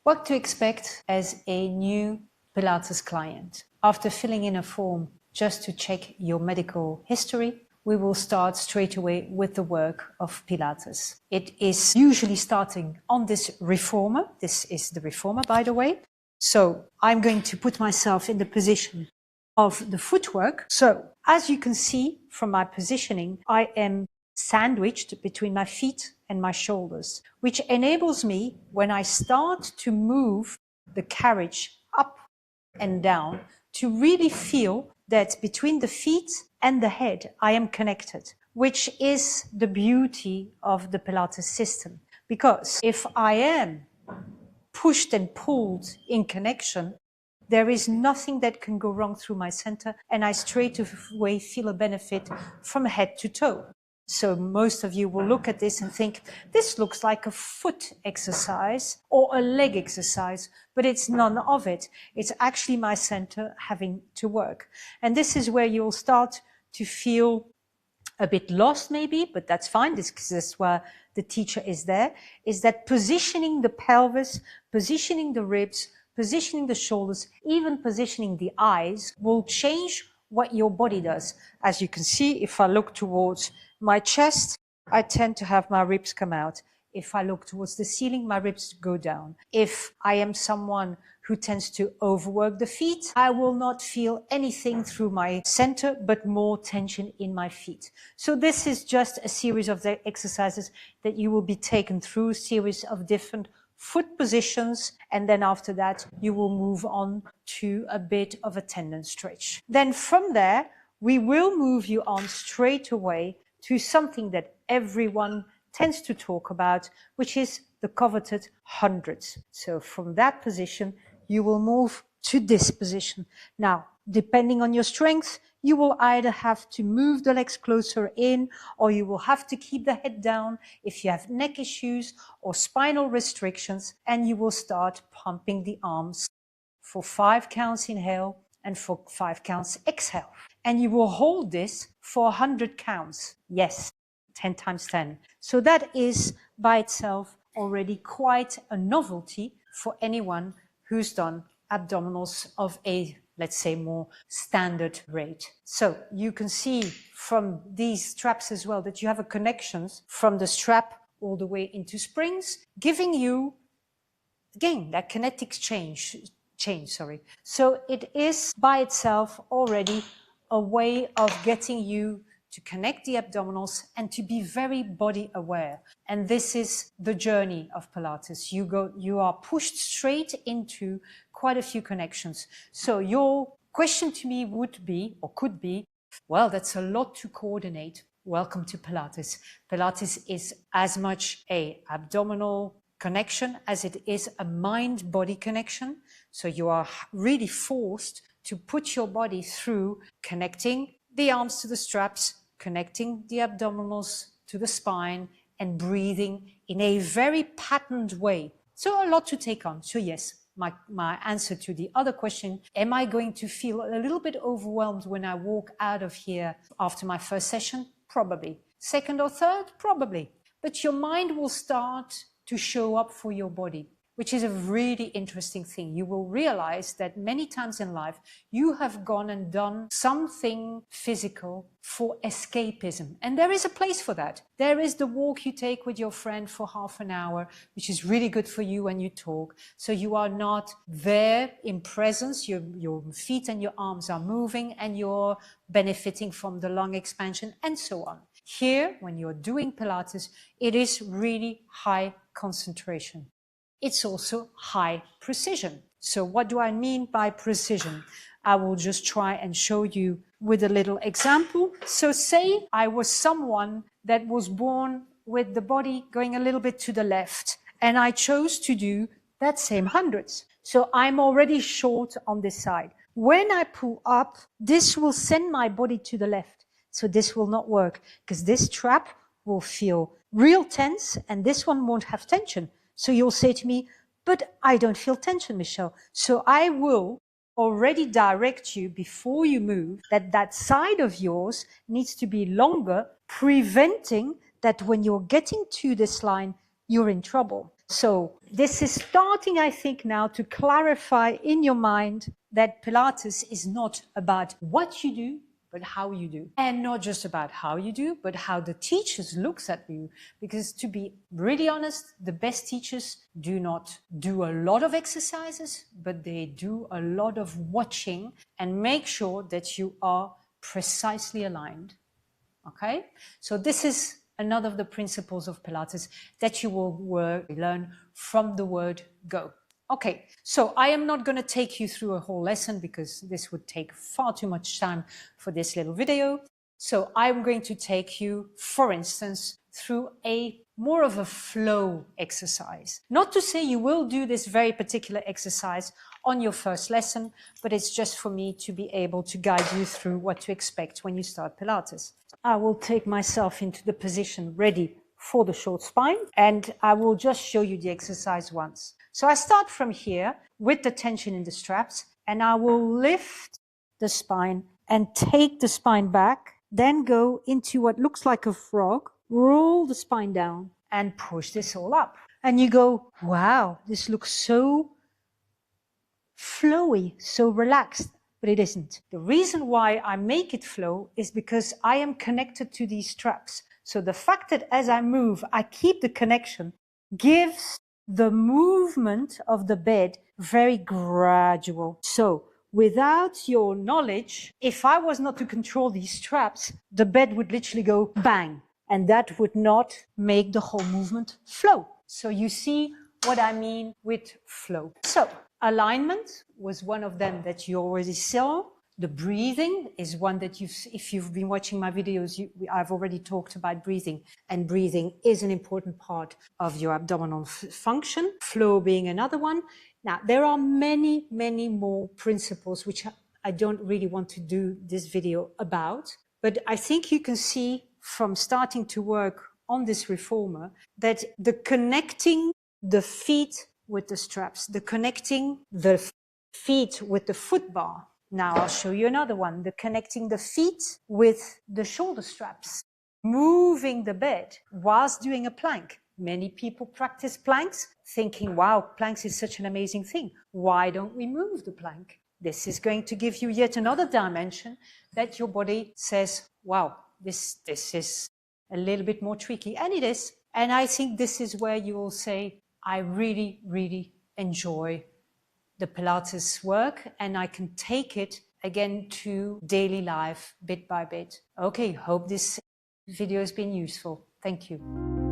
What to expect as a new Pilates client. After filling in a form just to check your medical history, we will start straight away with the work of Pilates. It is usually starting on this reformer. This is the reformer, by the way. So I'm going to put myself in the position of the footwork. So as you can see from my positioning, I am sandwiched between my feet and my shoulders, which enables me, when I start to move the carriage up and down, to really feel that between the feet and the head, I am connected, which is the beauty of the Pilates system. Because if I am pushed and pulled in connection, there is nothing that can go wrong through my center, and I straight away feel a benefit from head to toe. So most of you will look at this and think, this looks like a foot exercise or a leg exercise, but it's none of it. It's actually my center having to work. And this is where you'll start to feel a bit lost maybe, but that's fine. This is where the teacher is there, is that positioning the pelvis, positioning the ribs, positioning the shoulders, even positioning the eyes will change what your body does. As you can see, if I look towards my chest, I tend to have my ribs come out. If I look towards the ceiling, my ribs go down. If I am someone who tends to overwork the feet, I will not feel anything through my center, but more tension in my feet. So this is just a series of the exercises that you will be taken through, a series of different foot positions, and then after that you will move on to a bit of a tendon stretch. Then from there we will move you on straight away to something that everyone tends to talk about, which is the coveted hundreds. So from that position you will move to this position. Now, depending on your strength, you will either have to move the legs closer in, or you will have to keep the head down if you have neck issues or spinal restrictions, and you will start pumping the arms for 5 counts inhale and for 5 counts exhale. And you will hold this for 100 counts. Yes, 10 times 10. So that is by itself already quite a novelty for anyone who's done abdominals of a, let's say, more standard rate. So you can see from these straps as well that you have a connection from the strap all the way into springs, giving you, again, that kinetic change. So it is by itself already a way of getting you to connect the abdominals and to be very body aware. And this is the journey of Pilates. You are pushed straight into quite a few connections. So your question to me would be, or could be, well, that's a lot to coordinate. Welcome to Pilates. Pilates is as much a abdominal connection as it is a mind-body connection. So you are really forced to put your body through connecting the arms to the straps, connecting the abdominals to the spine, and breathing in a very patterned way. So a lot to take on. So yes, my answer to the other question, am I going to feel a little bit overwhelmed when I walk out of here after my first session? Probably. Second or third? Probably. But your mind will start to show up for your body, which is a really interesting thing. You will realize that many times in life, you have gone and done something physical for escapism. And there is a place for that. There is the walk you take with your friend for half an hour, which is really good for you when you talk. So you are not there in presence. Your feet and your arms are moving and you're benefiting from the lung expansion and so on. Here, when you're doing Pilates, it is really high concentration. It's also high precision. So what do I mean by precision? I will just try and show you with a little example. So say I was someone that was born with the body going a little bit to the left, and I chose to do that same hundreds. So I'm already short on this side. When I pull up, this will send my body to the left. So this will not work because this trap will feel real tense and this one won't have tension. So you'll say to me, but I don't feel tension, Michelle. So I will already direct you before you move that that side of yours needs to be longer, preventing that when you're getting to this line, you're in trouble. So this is starting, I think, now to clarify in your mind that Pilates is not about what you do, but how you do. And not just about how you do, but how the teachers looks at you. Because to be really honest, the best teachers do not do a lot of exercises, but they do a lot of watching and make sure that you are precisely aligned. Okay? So this is another of the principles of Pilates that you will learn from the word go. Okay, so I am not going to take you through a whole lesson because this would take far too much time for this little video. So I'm going to take you, for instance, through a more of a flow exercise. Not to say you will do this very particular exercise on your first lesson, but it's just for me to be able to guide you through what to expect when you start Pilates. I will take myself into the position ready for the short spine, and I will just show you the exercise once. So I start from here with the tension in the straps, and I will lift the spine and take the spine back, then go into what looks like a frog, roll the spine down and push this all up. And you go, wow, this looks so flowy, so relaxed, but it isn't. The reason why I make it flow is because I am connected to these straps. So the fact that as I move, I keep the connection gives the movement of the bed very gradual. So without your knowledge, if I was not to control these straps, the bed would literally go bang, and that would not make the whole movement flow. So you see what I mean with flow. So alignment was one of them that you already saw. The breathing is one that if you've been watching my videos, I've already talked about breathing, and breathing is an important part of your abdominal function. Flow being another one. Now, there are many, many more principles which I don't really want to do this video about, but I think you can see from starting to work on this reformer that the connecting the feet with the straps, the connecting the feet with the foot bar. Now I'll show you another one, the connecting the feet with the shoulder straps, moving the bed whilst doing a plank. Many people practice planks thinking, wow, planks is such an amazing thing. Why don't we move the plank? This is going to give you yet another dimension that your body says, wow, this is a little bit more tricky. And it is. And I think this is where you will say, I really, really enjoy the Pilates work, and I can take it again to daily life bit by bit. Okay, hope this video has been useful. Thank you.